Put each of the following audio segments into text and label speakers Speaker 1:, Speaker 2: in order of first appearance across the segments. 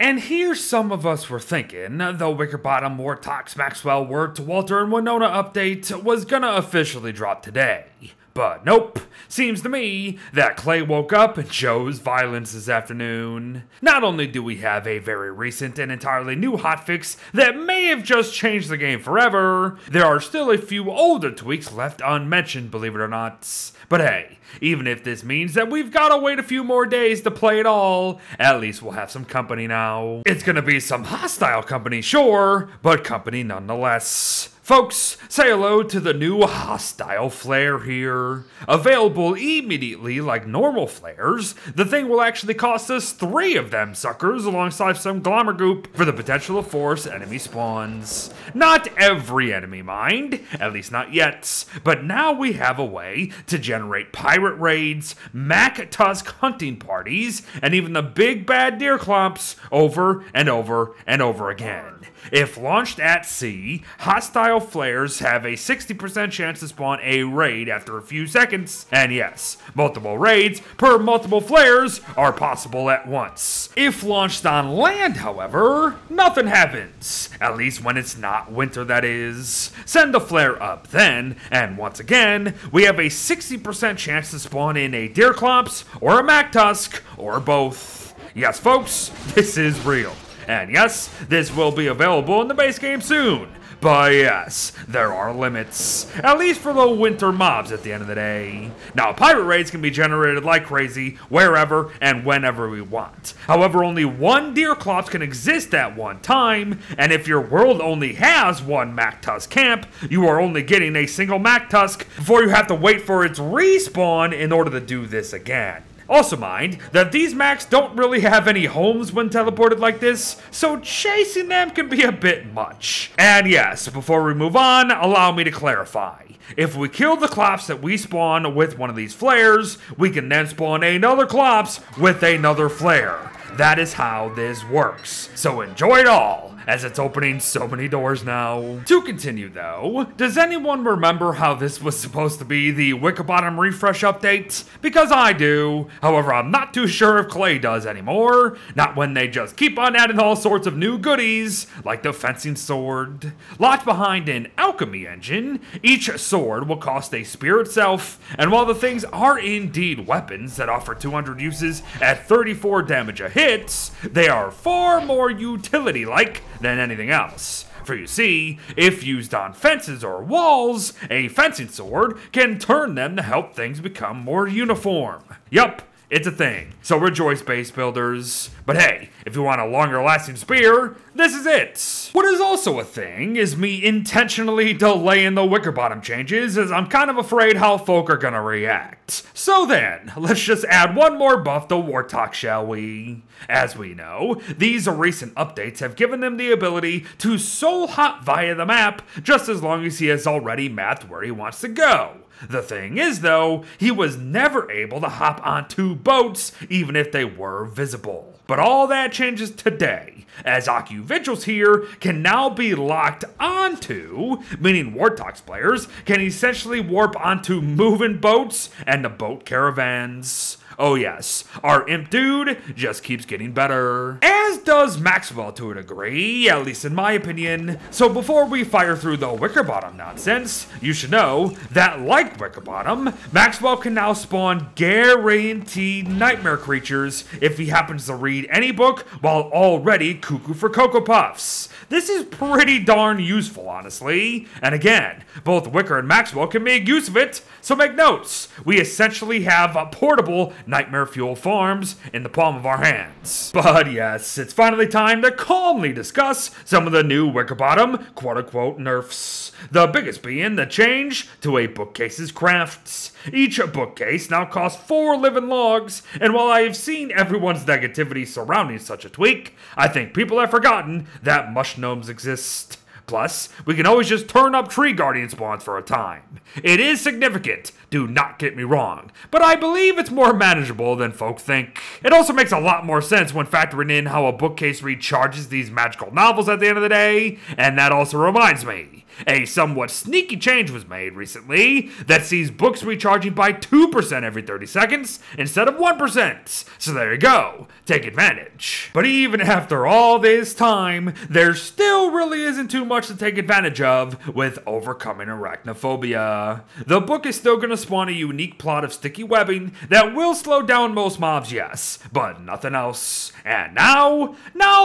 Speaker 1: And here some of us were thinking the Wickerbottom Wartox Maxwell Wirt Walter and Winona update was gonna officially drop today. But nope, seems to me that Clay woke up and chose violence this afternoon. Not only do we have a very recent and entirely new hotfix that may have just changed the game forever, there are still a few older tweaks left unmentioned, believe it or not. But hey, even if this means that we've gotta wait a few more days to play it all, at least we'll have some company now. It's gonna be some hostile company, sure, but company nonetheless. Folks, say hello to the new hostile flare here. Available immediately like normal flares, the thing will actually cost us 3 of them suckers alongside some glamour goop for the potential to force enemy spawns. Not every enemy, mind, at least not yet, but now we have a way to generate pirate raids, Mac Tusk hunting parties, and even the big bad deer clomps over and over and over again. If launched at sea, hostile flares have a 60% chance to spawn a raid after a few seconds. And yes, multiple raids per multiple flares are possible at once. If launched on land, however, nothing happens. At least when it's not winter, that is. Send the flare up then, and once again, we have a 60% chance to spawn in a deer clomps or a Mac Tusk or both. Yes, folks, this is real. And yes, this will be available in the base game soon. But yes, there are limits. At least for the winter mobs at the end of the day. Now, pirate raids can be generated like crazy, wherever and whenever we want. However, only 1 deer clops can exist at one time, and if your world only has 1 Mac Tusk camp, you are only getting a single Mac Tusk before you have to wait for its respawn in order to do this again. Also mind that these Macs don't really have any homes when teleported like this, so chasing them can be a bit much. And yes, before we move on, allow me to clarify. If we kill the clops that we spawn with one of these flares, we can then spawn another clops with another flare. That is how this works. So enjoy it all, as it's opening so many doors now. To continue though, does anyone remember how this was supposed to be the Wickerbottom refresh update? Because I do. However, I'm not too sure if Clay does anymore. Not when they just keep on adding all sorts of new goodies, like the fencing sword. Locked behind an alchemy engine, each sword will cost a spear itself, and while the things are indeed weapons that offer 200 uses at 34 damage a hit, they are far more utility-like than anything else. For you see, if used on fences or walls, a fencing sword can turn them to help things become more uniform. Yup, it's a thing. So rejoice, base builders. But hey, if you want a longer lasting spear, this is it. What is also a thing is me intentionally delaying the Wickerbottom changes, as I'm kind of afraid how folk are gonna react. So then, let's just add one more buff to Wartox, shall we? As we know, these recent updates have given them the ability to soul hop via the map, just as long as he has already mapped where he wants to go. The thing is though, he was never able to hop onto boats, even if they were visible. But all that changes today, as icuranmes here can now be locked onto, meaning Wartox players can essentially warp onto moving boats and the boat caravans. Oh yes, our imp dude just keeps getting better. As does Maxwell to a degree, at least in my opinion. So before we fire through the Wickerbottom nonsense, you should know that like Wickerbottom, Maxwell can now spawn guaranteed nightmare creatures if he happens to read any book while already cuckoo for Cocoa Puffs. This is pretty darn useful, honestly. And again, both Wicker and Maxwell can make use of it, so make notes. We essentially have portable nightmare fuel farms in the palm of our hands. But yes, it's finally time to calmly discuss some of the new Wickerbottom quote-unquote nerfs. The biggest being the change to a bookcase's crafts. Each bookcase now costs 4 living logs, and while I have seen everyone's negativity surrounding such a tweak, I think people have forgotten that mush gnomes exist. Plus, we can always just turn up Tree Guardian spawns for a time. It is significant, do not get me wrong, but I believe it's more manageable than folk think. It also makes a lot more sense when factoring in how a bookcase recharges these magical novels at the end of the day, and that also reminds me, a somewhat sneaky change was made recently that sees books recharging by 2% every 30 seconds instead of 1%. So there you go, take advantage. But even after all this time, there still really isn't too much to take advantage of with overcoming arachnophobia. The book is still going to spawn a unique plot of sticky webbing that will slow down most mobs, yes, but nothing else. And now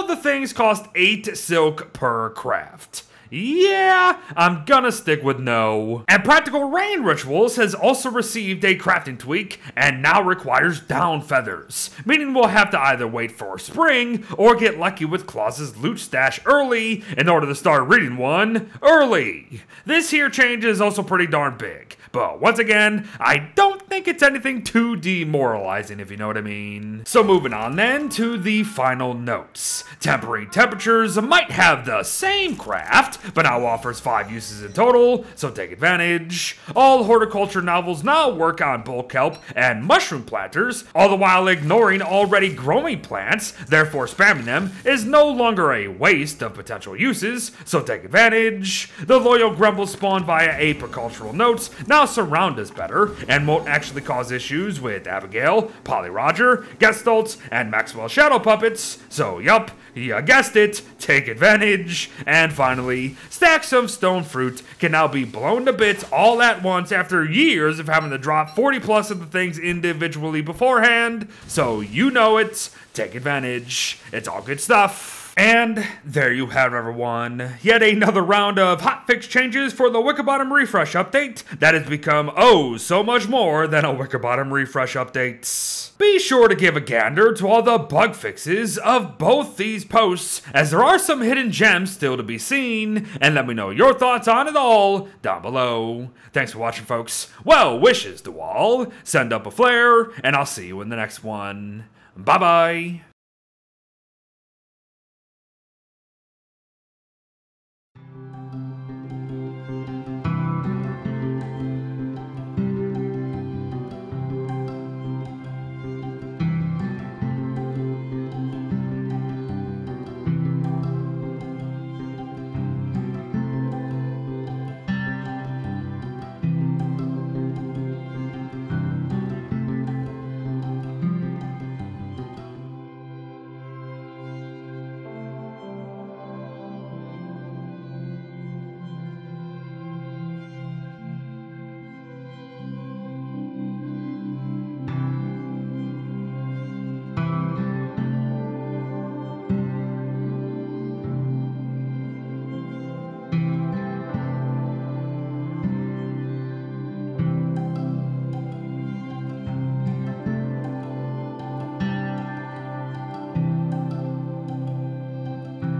Speaker 1: the things cost 8 silk per craft. Yeah, I'm gonna stick with no. And Practical Rain Rituals has also received a crafting tweak and now requires down feathers, meaning we'll have to either wait for spring or get lucky with Claus's loot stash early in order to start reading one early. This here change is also pretty darn big, but once again, I don't think it's anything too demoralizing, if you know what I mean. So moving on then to the final notes. Tempering Temperatures might have the same craft, but now offers 5 uses in total, so take advantage. All horticulture novels now work on bulk kelp and mushroom planters, all the while ignoring already growing plants, therefore spamming them is no longer a waste of potential uses, so take advantage. The loyal grumbles spawned via apicultural notes now surround us better, and won't actually cause issues with Abigail, Polly Roger, Gestalt, and Maxwell Shadow Puppets, so yup, you guessed it, take advantage. And finally, stacks of stone fruit can now be blown to bits all at once after years of having to drop 40 plus of the things individually beforehand, so you know it, take advantage, it's all good stuff. And there you have it, everyone. Yet another round of hotfix changes for the Wickerbottom Refresh update that has become oh so much more than a Wickerbottom Refresh update. Be sure to give a gander to all the bug fixes of both these posts, as there are some hidden gems still to be seen, and let me know your thoughts on it all down below. Thanks for watching, folks. Well wishes to all. Send up a flare, and I'll see you in the next one. Bye-bye.